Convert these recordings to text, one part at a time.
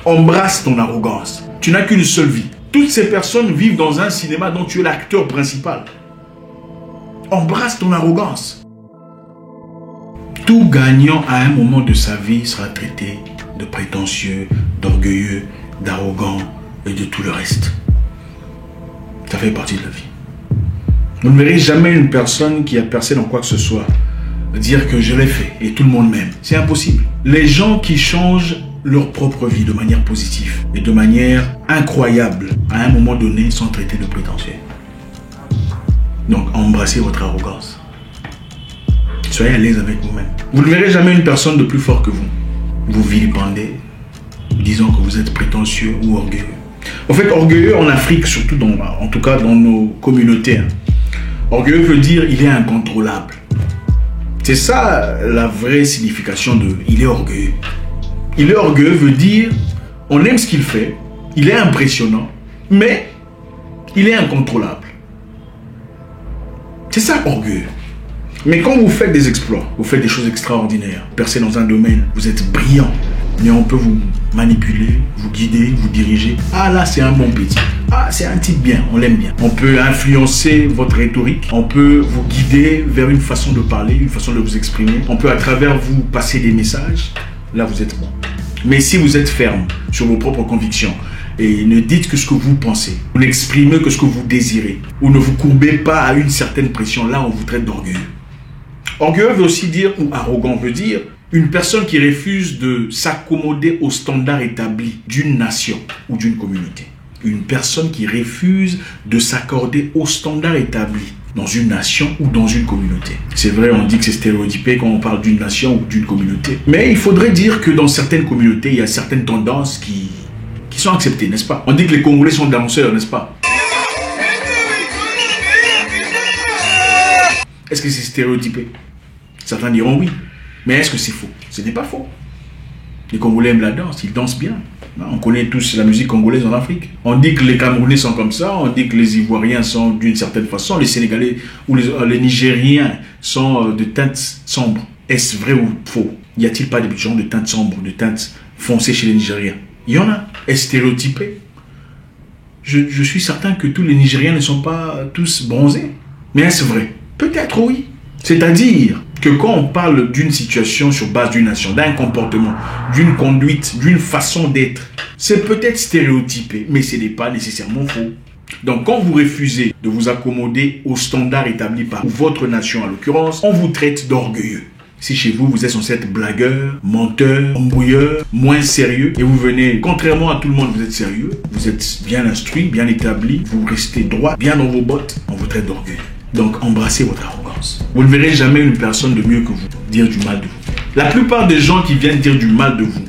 Embrasse ton arrogance. Tu n'as qu'une seule vie. Toutes ces personnes vivent dans un cinéma dont tu es l'acteur principal. Embrasse ton arrogance. Tout gagnant à un moment de sa vie sera traité de prétentieux, d'orgueilleux, d'arrogant et de tout le reste. Ça fait partie de la vie. Vous ne verrez jamais une personne qui a percé dans quoi que ce soit dire que je l'ai fait et tout le monde m'aime. C'est impossible. Les gens qui changent leur propre vie de manière positive et de manière incroyable à un moment donné sont traités de prétentieux. Donc embrassez votre arrogance. Soyez à l'aise avec vous-même. Vous ne verrez jamais une personne de plus fort que vous. Vous vilipendez, disant que vous êtes prétentieux ou orgueilleux. En fait, orgueilleux en Afrique, surtout en tout cas dans nos communautés. Orgueilleux veut dire il est incontrôlable. C'est ça la vraie signification de il est orgueilleux. Il est orgueilleux veut dire on aime ce qu'il fait, il est impressionnant, mais il est incontrôlable. C'est ça orgueilleux. Mais quand vous faites des exploits, vous faites des choses extraordinaires, percez dans un domaine, vous êtes brillant, mais on peut vous manipuler, vous guider, vous diriger. Ah là, c'est un bon petit. Ah, c'est un type bien, on l'aime bien. On peut influencer votre rhétorique, on peut vous guider vers une façon de parler, une façon de vous exprimer. On peut à travers vous passer des messages. Là, vous êtes bon. Mais si vous êtes ferme sur vos propres convictions et ne dites que ce que vous pensez, vous n'exprimez que ce que vous désirez, ou ne vous courbez pas à une certaine pression, là, on vous traite d'orgueilleux. Orgueilleux veut aussi dire, ou arrogant veut dire, une personne qui refuse de s'accommoder aux standards établis d'une nation ou d'une communauté. Une personne qui refuse de s'accorder aux standards établis dans une nation ou dans une communauté. C'est vrai, on dit que c'est stéréotypé quand on parle d'une nation ou d'une communauté. Mais il faudrait dire que dans certaines communautés, il y a certaines tendances qui sont acceptées, n'est-ce pas? On dit que les Congolais sont danseurs, n'est-ce pas? Est-ce que c'est stéréotypé? Certains diront oui. Mais est-ce que c'est faux? Ce n'est pas faux. Les Congolais aiment la danse, ils dansent bien. On connaît tous la musique congolaise en Afrique. On dit que les Camerounais sont comme ça, on dit que les Ivoiriens sont d'une certaine façon, les Sénégalais ou les Nigériens sont de teintes sombres. Est-ce vrai ou faux? Y a-t-il pas des gens de teintes sombres, de teintes foncées chez les Nigériens? Il y en a. Est-ce stéréotypé? Je suis certain que tous les Nigériens ne sont pas tous bronzés. Mais est-ce vrai? Peut-être oui. C'est-à-dire que quand on parle d'une situation sur base d'une nation, d'un comportement, d'une conduite, d'une façon d'être, c'est peut-être stéréotypé, mais ce n'est pas nécessairement faux. Donc quand vous refusez de vous accommoder aux standards établis par votre nation en l'occurrence, on vous traite d'orgueilleux. Si chez vous, vous êtes censé être blagueur, menteur, embrouilleur, moins sérieux, et vous venez, contrairement à tout le monde, vous êtes sérieux, vous êtes bien instruit, bien établi, vous restez droit, bien dans vos bottes, on vous traite d'orgueilleux. Donc embrassez votre arrogance. Vous ne verrez jamais une personne de mieux que vous dire du mal de vous. La plupart des gens qui viennent dire du mal de vous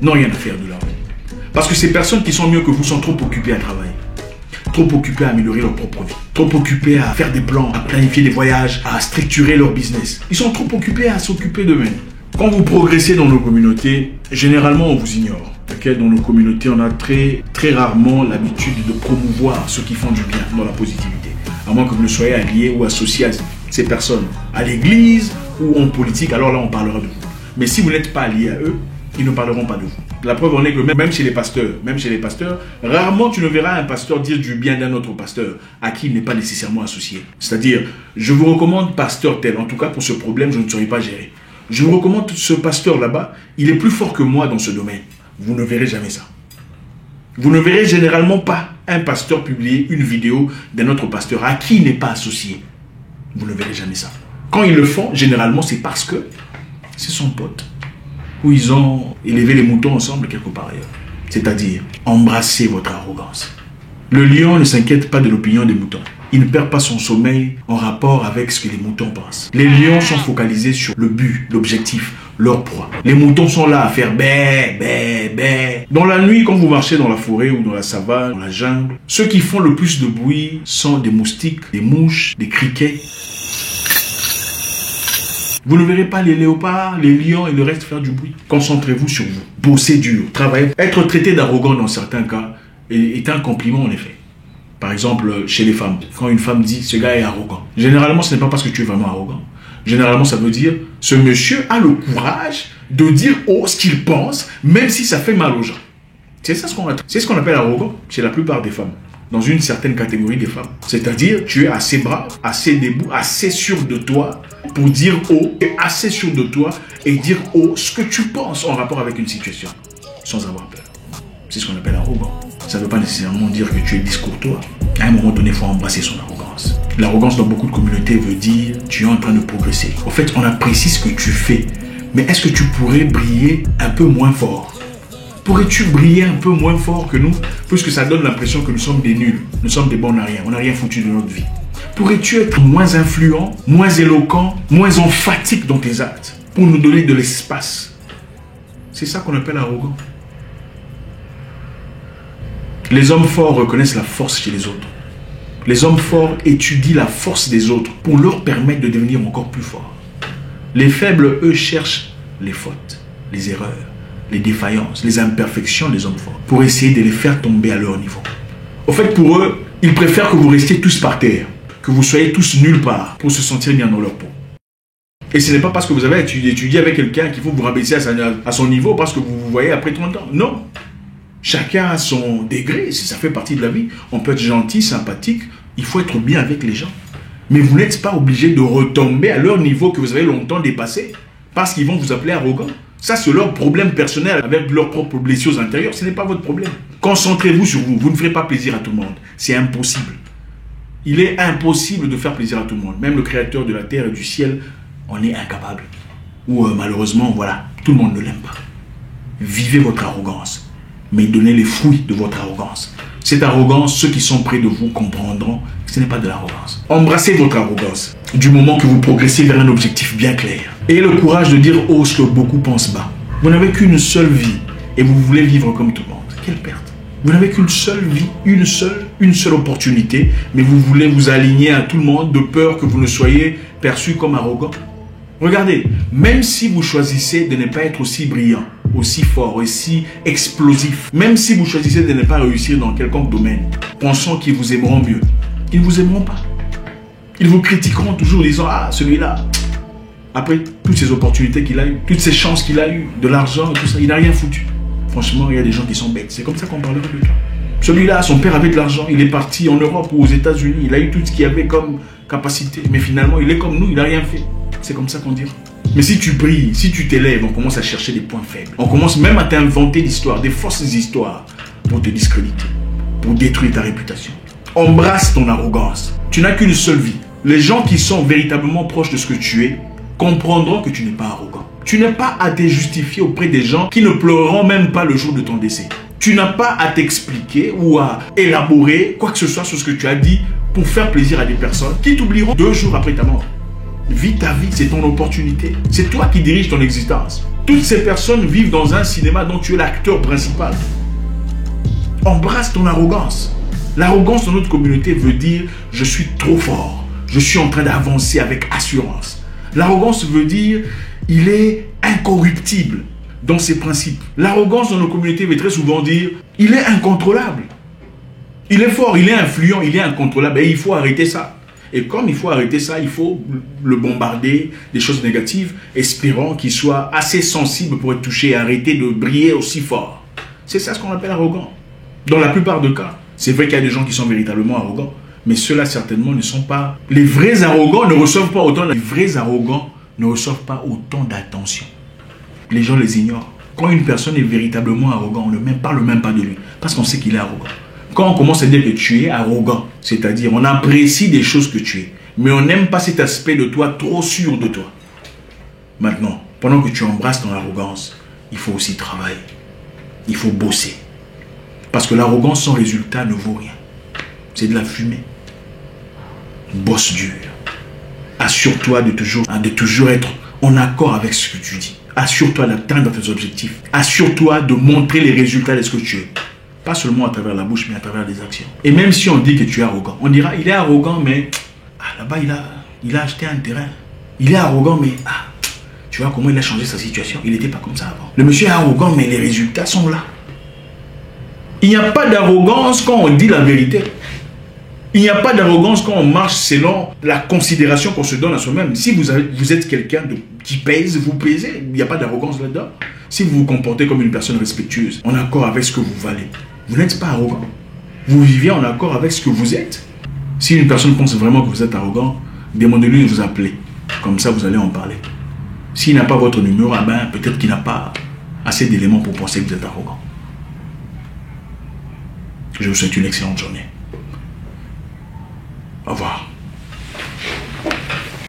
n'ont rien à faire de leur vie. Parce que ces personnes qui sont mieux que vous sont trop occupées à travailler, trop occupées à améliorer leur propre vie, trop occupées à faire des plans, à planifier des voyages, à structurer leur business. Ils sont trop occupés à s'occuper d'eux-mêmes. Quand vous progressez dans nos communautés, généralement on vous ignore. Dans nos communautés, on a très rarement l'habitude de promouvoir ceux qui font du bien dans la positivité. À moins que vous ne soyez allié ou associé à ces personnes, à l'église ou en politique, alors là on parlera de vous. Mais si vous n'êtes pas allié à eux, ils ne parleront pas de vous. La preuve en est que même chez les pasteurs, rarement tu ne verras un pasteur dire du bien d'un autre pasteur à qui il n'est pas nécessairement associé. C'est-à-dire, je vous recommande pasteur tel, en tout cas pour ce problème, je ne saurais pas gérer. Je vous recommande ce pasteur là-bas, il est plus fort que moi dans ce domaine. Vous ne verrez jamais ça. Vous ne verrez généralement pas un pasteur publier une vidéo d'un autre pasteur à qui il n'est pas associé. Vous ne verrez jamais ça. Quand ils le font, généralement, c'est parce que c'est son pote. Ou ils ont élevé les moutons ensemble quelque part ailleurs. C'est-à-dire, embrassez votre arrogance. Le lion ne s'inquiète pas de l'opinion des moutons. Il ne perd pas son sommeil en rapport avec ce que les moutons pensent. Les lions sont focalisés sur le but, l'objectif, leur proie. Les moutons sont là à faire bé, bé, bé. Dans la nuit, quand vous marchez dans la forêt ou dans la savane, dans la jungle, ceux qui font le plus de bruit sont des moustiques, des mouches, des criquets. Vous ne verrez pas les léopards, les lions et le reste faire du bruit. Concentrez-vous sur vous. Bossez dur, travaillez. Être traité d'arrogant dans certains cas est un compliment en effet. Par exemple, chez les femmes, quand une femme dit « ce gars est arrogant », généralement, ce n'est pas parce que tu es vraiment arrogant. Généralement, ça veut dire « ce monsieur a le courage de dire haut ce qu'il pense, même si ça fait mal aux gens ». C'est ça c'est ce qu'on appelle arrogant chez la plupart des femmes, dans une certaine catégorie des femmes. C'est-à-dire, tu es assez brave, assez debout, assez sûr de toi pour dire haut, et assez sûr de toi et dire haut ce que tu penses en rapport avec une situation, sans avoir peur. C'est ce qu'on appelle arrogant. Ça ne veut pas nécessairement dire que tu es discourtois. À un moment donné, il faut embrasser son arrogance. L'arrogance dans beaucoup de communautés veut dire tu es en train de progresser. En fait, on apprécie ce que tu fais. Mais est-ce que tu pourrais briller un peu moins fort? Pourrais-tu briller un peu moins fort que nous? Puisque ça donne l'impression que nous sommes des nuls. Nous sommes des bons à rien. On n'a rien foutu de notre vie. Pourrais-tu être moins influent, moins éloquent, moins emphatique dans tes actes pour nous donner de l'espace? C'est ça qu'on appelle arrogant. Les hommes forts reconnaissent la force chez les autres. Les hommes forts étudient la force des autres pour leur permettre de devenir encore plus forts. Les faibles, eux, cherchent les fautes, les erreurs, les défaillances, les imperfections des hommes forts pour essayer de les faire tomber à leur niveau. Au fait, pour eux, ils préfèrent que vous restiez tous par terre, que vous soyez tous nulle part pour se sentir bien dans leur peau. Et ce n'est pas parce que vous avez étudié avec quelqu'un qu'il faut vous rabaisser à son niveau parce que vous vous voyez après 30 ans. Non. Chacun a son degré, ça fait partie de la vie. On peut être gentil, sympathique, il faut être bien avec les gens. Mais vous n'êtes pas obligé de retomber à leur niveau que vous avez longtemps dépassé parce qu'ils vont vous appeler arrogant. Ça, c'est leur problème personnel avec leurs propres blessures intérieures. Ce n'est pas votre problème. Concentrez-vous sur vous. Vous ne ferez pas plaisir à tout le monde. C'est impossible. Il est impossible de faire plaisir à tout le monde. Même le créateur de la terre et du ciel en est incapable. Ou malheureusement, voilà, tout le monde ne l'aime pas. Vivez votre arrogance. Mais donnez les fruits de votre arrogance. Cette arrogance, ceux qui sont près de vous comprendront que ce n'est pas de l'arrogance. Embrassez votre arrogance du moment que vous progressez vers un objectif bien clair. Ayez le courage de dire haut ce que beaucoup pensent bas. Vous n'avez qu'une seule vie et vous voulez vivre comme tout le monde. Quelle perte! Vous n'avez qu'une seule vie, une seule opportunité, mais vous voulez vous aligner à tout le monde de peur que vous ne soyez perçu comme arrogant. Regardez, même si vous choisissez de ne pas être aussi brillant, aussi fort, aussi explosif, même si vous choisissez de ne pas réussir dans quelconque domaine, pensant qu'ils vous aimeront mieux, ils ne vous aimeront pas. Ils vous critiqueront toujours en disant « Ah, celui-là, après toutes ces opportunités qu'il a eues, toutes ces chances qu'il a eues, de l'argent et tout ça, il n'a rien foutu. » Franchement, il y a des gens qui sont bêtes. C'est comme ça qu'on parlera de toi. Celui-là, son père avait de l'argent, il est parti en Europe ou aux États-Unis, il a eu tout ce qu'il y avait comme capacité, mais finalement, il est comme nous, il n'a rien fait. C'est comme ça qu'on dira. Mais si tu brilles, si tu t'élèves, on commence à chercher des points faibles. On commence même à t'inventer l'histoire, des fausses histoires pour te discréditer, pour détruire ta réputation. Embrasse ton arrogance. Tu n'as qu'une seule vie. Les gens qui sont véritablement proches de ce que tu es comprendront que tu n'es pas arrogant. Tu n'as pas à te justifier auprès des gens qui ne pleureront même pas le jour de ton décès. Tu n'as pas à t'expliquer ou à élaborer quoi que ce soit sur ce que tu as dit pour faire plaisir à des personnes qui t'oublieront 2 jours après ta mort. Vis ta vie, c'est ton opportunité. C'est toi qui diriges ton existence. Toutes ces personnes vivent dans un cinéma dont tu es l'acteur principal. Embrasse ton arrogance. L'arrogance dans notre communauté veut dire « je suis trop fort, je suis en train d'avancer avec assurance ». L'arrogance veut dire « il est incorruptible dans ses principes ». L'arrogance dans nos communautés veut très souvent dire « il est incontrôlable ». Il est fort, il est influent, il est incontrôlable et il faut arrêter ça. Et comme il faut arrêter ça, il faut le bombarder des choses négatives, espérant qu'il soit assez sensible pour être touché et arrêter de briller aussi fort. C'est ça ce qu'on appelle arrogant. Dans la plupart des cas, c'est vrai qu'il y a des gens qui sont véritablement arrogants, mais ceux-là certainement ne sont pas... Les vrais arrogants ne reçoivent pas autant... Les vrais arrogants ne reçoivent pas autant d'attention. Les gens les ignorent. Quand une personne est véritablement arrogant, on ne parle même pas de lui, parce qu'on sait qu'il est arrogant. Quand on commence à dire que tu es arrogant, c'est-à-dire on apprécie des choses que tu es, mais on n'aime pas cet aspect de toi trop sûr de toi. Maintenant, pendant que tu embrasses ton arrogance, il faut aussi travailler. Il faut bosser. Parce que l'arrogance sans résultat ne vaut rien. C'est de la fumée. Bosse dur. Assure-toi de toujours être en accord avec ce que tu dis. Assure-toi d'atteindre tes objectifs. Assure-toi de montrer les résultats de ce que tu es. Pas seulement à travers la bouche, mais à travers les actions. Et même si on dit que tu es arrogant, on dira, il est arrogant, mais là-bas, il a acheté un terrain. Il est arrogant, mais tu vois comment il a changé sa situation. Il n'était pas comme ça avant. Le monsieur est arrogant, mais les résultats sont là. Il n'y a pas d'arrogance quand on dit la vérité. Il n'y a pas d'arrogance quand on marche selon la considération qu'on se donne à soi-même. Si vous êtes quelqu'un qui pèse, vous pèsez. Il n'y a pas d'arrogance là-dedans. Si vous vous comportez comme une personne respectueuse, en accord avec ce que vous valez, vous n'êtes pas arrogant. Vous vivez en accord avec ce que vous êtes. Si une personne pense vraiment que vous êtes arrogant, demandez-lui de vous appeler. Comme ça, vous allez en parler. S'il n'a pas votre numéro, peut-être qu'il n'a pas assez d'éléments pour penser que vous êtes arrogant. Je vous souhaite une excellente journée. Au revoir.